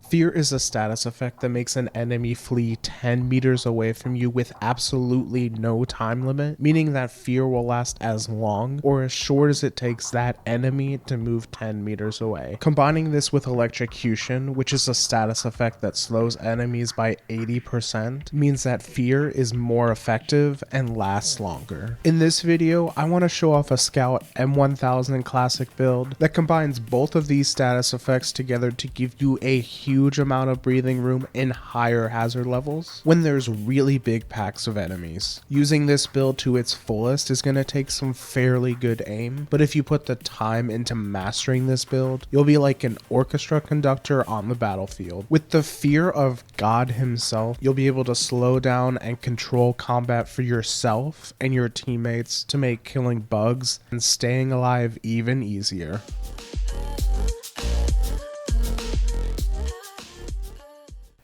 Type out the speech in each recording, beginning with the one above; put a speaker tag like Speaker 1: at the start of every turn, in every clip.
Speaker 1: Fear is a status effect that makes an enemy flee 10 meters away from you with absolutely no time limit, meaning that fear will last as long or as short as it takes that enemy to move 10 meters away. Combining this with electrocution, which is a status effect that slows enemies by 80%, means that fear is more effective and lasts longer. In this video, I want to show off a Scout M1000 classic build that combines both of these status effects together to give you a huge amount of breathing room in higher hazard levels when there's really big packs of enemies. Using this build to its fullest is going to take some fairly good aim, but if you put the time into mastering this build, you'll be like an orchestra conductor on the battlefield. With the fear of God himself, you'll be able to slow down and control combat for yourself and your teammates to make killing bugs and staying alive even easier.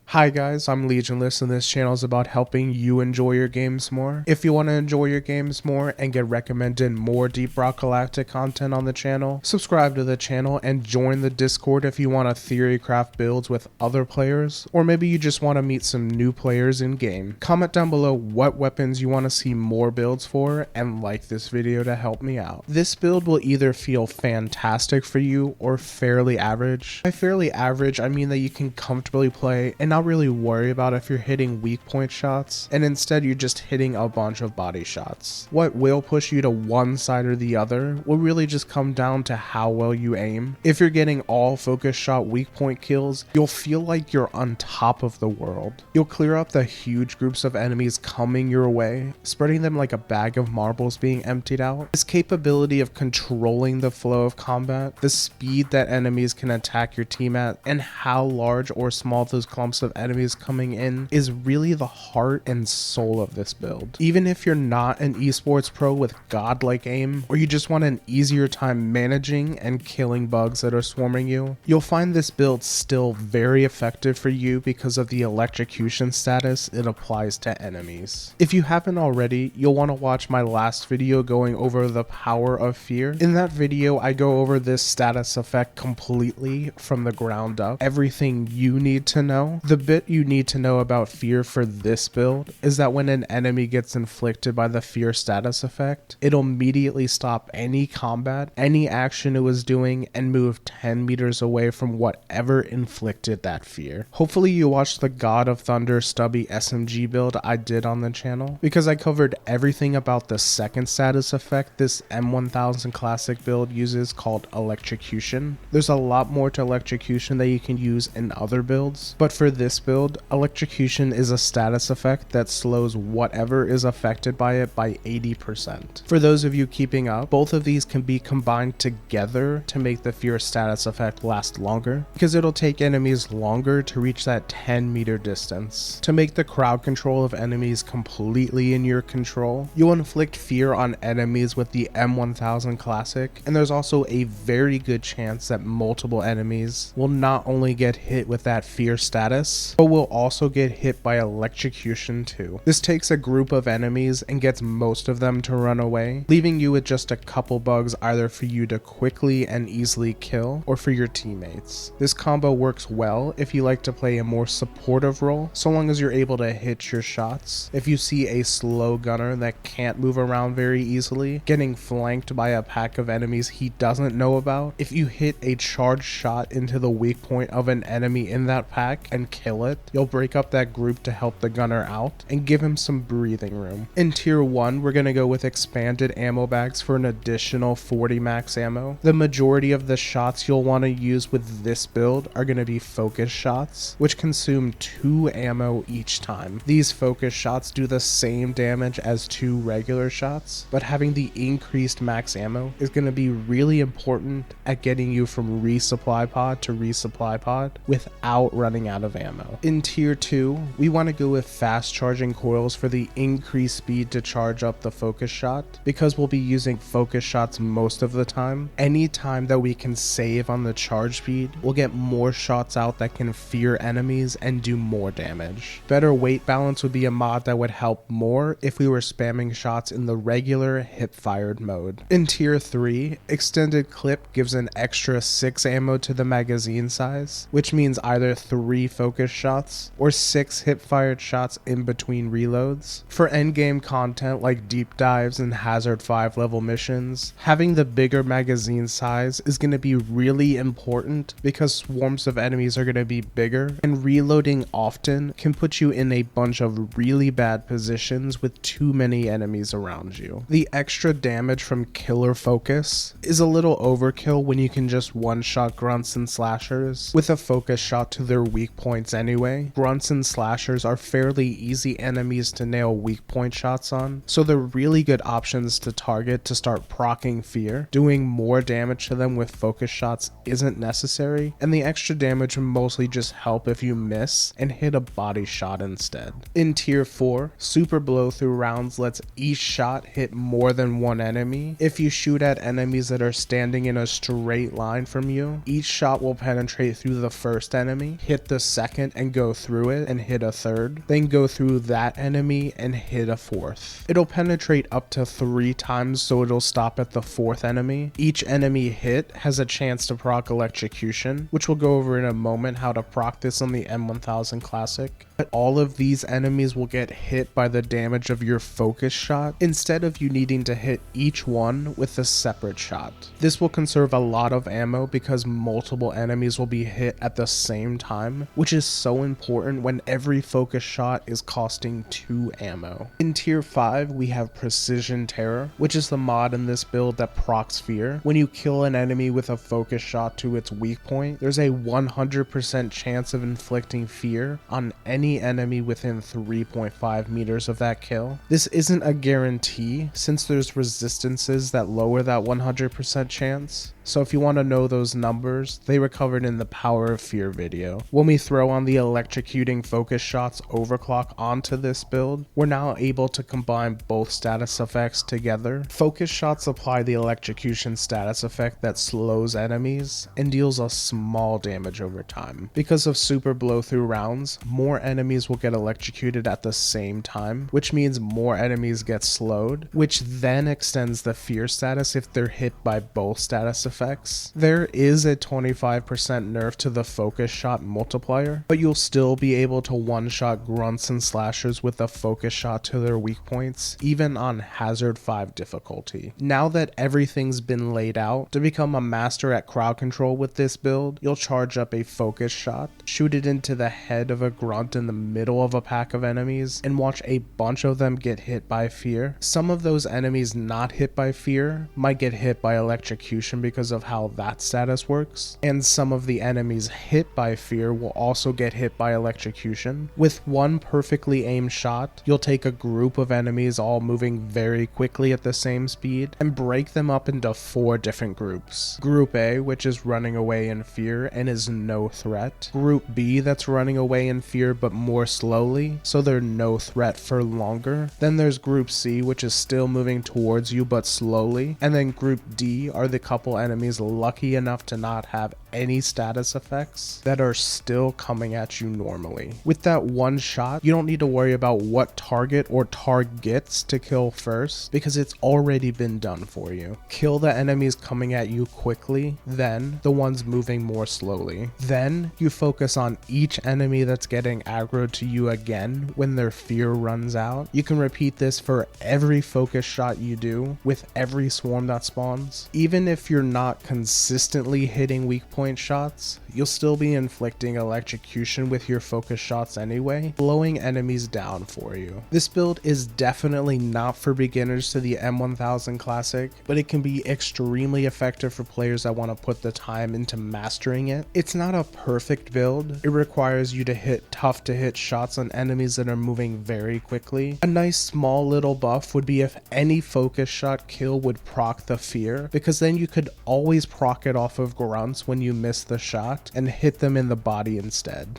Speaker 1: Hi guys, I'm Legionless and this channel is about helping you enjoy your games more. If you want to enjoy your games more and get recommended more Deep Rock Galactic content on the channel, subscribe to the channel and join the Discord if you want to theory craft builds with other players, or maybe you just want to meet some new players in game. Comment down below what weapons you want to see more builds for and like this video to help me out. This build will either feel fantastic for you or fairly average. By fairly average, I mean that you can comfortably play and not really worry about if you're hitting weak point shots, and instead you're just hitting a bunch of body shots. What will push you to one side or the other will really just come down to how well you aim. If you're getting all focus shot weak point kills, you'll feel like you're on top of the world. You'll clear up the huge groups of enemies coming your way, spreading them like a bag of marbles being emptied out. This capability of controlling the flow of combat, the speed that enemies can attack your team at, and how large or small those clumps of enemies coming in is really the heart and soul of this build. Even if you're not an esports pro with godlike aim, or you just want an easier time managing and killing bugs that are swarming you, you'll find this build still very effective for you because of the electrocution status it applies to enemies. If you haven't already, you'll want to watch my last video going over the power of fear. In that video, I go over this status effect completely from the ground up, everything you need to know. The bit you need to know about fear for this build is that when an enemy gets inflicted by the fear status effect, it'll immediately stop any combat, any action it was doing, and move 10 meters away from whatever inflicted that fear. Hopefully you watched the God of Thunder stubby SMG build I did on the channel, because I covered everything about the second status effect this M1000 classic build uses called electrocution. There's a lot more to electrocution that you can use in other builds, but for this build, electrocution is a status effect that slows whatever is affected by it by 80%. For those of you keeping up, both of these can be combined together to make the fear status effect last longer, because it'll take enemies longer to reach that 10 meter distance. To make the crowd control of enemies completely in your control, you'll inflict fear on enemies with the M1000 classic, and there's also a very good chance that multiple enemies will not only get hit with that fear status, but will also get hit by electrocution too. This takes a group of enemies and gets most of them to run away, leaving you with just a couple bugs either for you to quickly and easily kill or for your teammates. This combo works well if you like to play a more supportive role, so long as you're able to hit your shots. If you see a slow gunner that can't move around very easily, getting flanked by a pack of enemies he doesn't know about, if you hit a charged shot into the weak point of an enemy in that pack and kill it, you'll break up that group to help the gunner out and give him some breathing room. In tier 1, we're going to go with expanded ammo bags for an additional 40 max ammo. The majority of the shots you'll want to use with this build are going to be focus shots, which consume 2 ammo each time. These focus shots do the same damage as 2 regular shots, but having the increased max ammo is going to be really important at getting you from resupply pod to resupply pod without running out of ammo. ammo. In tier 2, we want to go with fast charging coils for the increased speed to charge up the focus shot. Because we'll be using focus shots most of the time, any time that we can save on the charge speed, we'll get more shots out that can fear enemies and do more damage. Better weight balance would be a mod that would help more if we were spamming shots in the regular hip-fired mode. In tier 3, extended clip gives an extra 6 ammo to the magazine size, which means either 3 focus shots or 6 hip-fired shots in between reloads. For endgame content like deep dives and hazard 5 level missions, having the bigger magazine size is going to be really important because swarms of enemies are going to be bigger, and reloading often can put you in a bunch of really bad positions with too many enemies around you. The extra damage from killer focus is a little overkill when you can just one-shot grunts and slashers with a focus shot to their weak points anyway. Grunts and slashers are fairly easy enemies to nail weak point shots on, so they're really good options to target to start proccing fear. Doing more damage to them with focus shots isn't necessary, and the extra damage will mostly just help if you miss and hit a body shot instead. In tier 4, super blow through rounds lets each shot hit more than one enemy. If you shoot at enemies that are standing in a straight line from you, each shot will penetrate through the first enemy, hit the second and go through it and hit a third, then go through that enemy and hit a fourth. It'll penetrate up to 3 times, so it'll stop at the 4th enemy. Each enemy hit has a chance to proc electrocution, which we'll go over in a moment how to proc this on the M1000 Classic. But all of these enemies will get hit by the damage of your focus shot instead of you needing to hit each one with a separate shot. This will conserve a lot of ammo because multiple enemies will be hit at the same time, which is so important when every focus shot is costing 2 ammo. In tier 5, we have Precision Terror, which is the mod in this build that procs fear. When you kill an enemy with a focus shot to its weak point, there's a 100% chance of inflicting fear on any enemy within 3.5 meters of that kill. This isn't a guarantee since there's resistances that lower that 100% chance. So if you want to know those numbers, they were covered in the Power of Fear video. When we throw on the electrocuting focus shots overclock onto this build, we're now able to combine both status effects together. Focus shots apply the electrocution status effect that slows enemies and deals a small damage over time. Because of super blow through rounds, more enemies will get electrocuted at the same time, which means more enemies get slowed, which then extends the fear status if they're hit by both status effects. There is a 25% nerf to the focus shot multiplier, but you'll still be able to one-shot grunts and slashers with a focus shot to their weak points, even on hazard 5 difficulty. Now that everything's been laid out, to become a master at crowd control with this build, you'll charge up a focus shot, shoot it into the head of a grunt in the middle of a pack of enemies, and watch a bunch of them get hit by fear. Some of those enemies not hit by fear might get hit by electrocution because of how that status works, and some of the enemies hit by fear will also get hit by electrocution. With one perfectly aimed shot, you'll take a group of enemies all moving very quickly at the same speed and break them up into 4 different groups. Group A, which is running away in fear and is no threat. Group B, that's running away in fear but more slowly, so they're no threat for longer. Then there's Group C, which is still moving towards you but slowly. And then Group D are the couple enemies lucky enough to not have any status effects that are still coming at you normally. With that one shot, you don't need to worry about what target or targets to kill first because it's already been done for you. Kill the enemies coming at you quickly, then the ones moving more slowly. Then you focus on each enemy that's getting aggroed to you again when their fear runs out. You can repeat this for every focus shot you do with every swarm that spawns. Even if you're not consistently hitting weak point shots, you'll still be inflicting electrocution with your focus shots anyway, blowing enemies down for you. This build is definitely not for beginners to the M1000 Classic, but it can be extremely effective for players that want to put the time into mastering it. It's not a perfect build. It requires you to hit tough to hit shots on enemies that are moving very quickly. A nice small little buff would be if any focus shot kill would proc the fear, because then you could always proc it off of grunts when you miss the shot, impact and hit them in the body instead.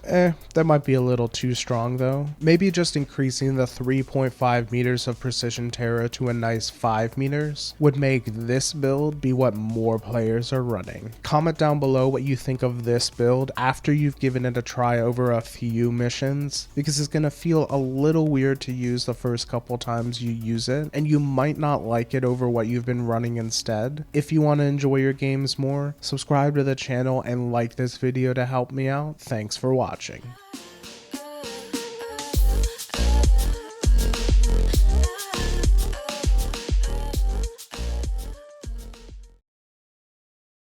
Speaker 1: That might be a little too strong though. Maybe just increasing the 3.5 meters of precision terror to a nice 5 meters would make this build be what more players are running. Comment down below what you think of this build after you've given it a try over a few missions, because it's gonna feel a little weird to use the first couple times you use it, and you might not like it over what you've been running instead. If you want to enjoy your games more, subscribe to the channel and like this video to help me out. Thanks for watching.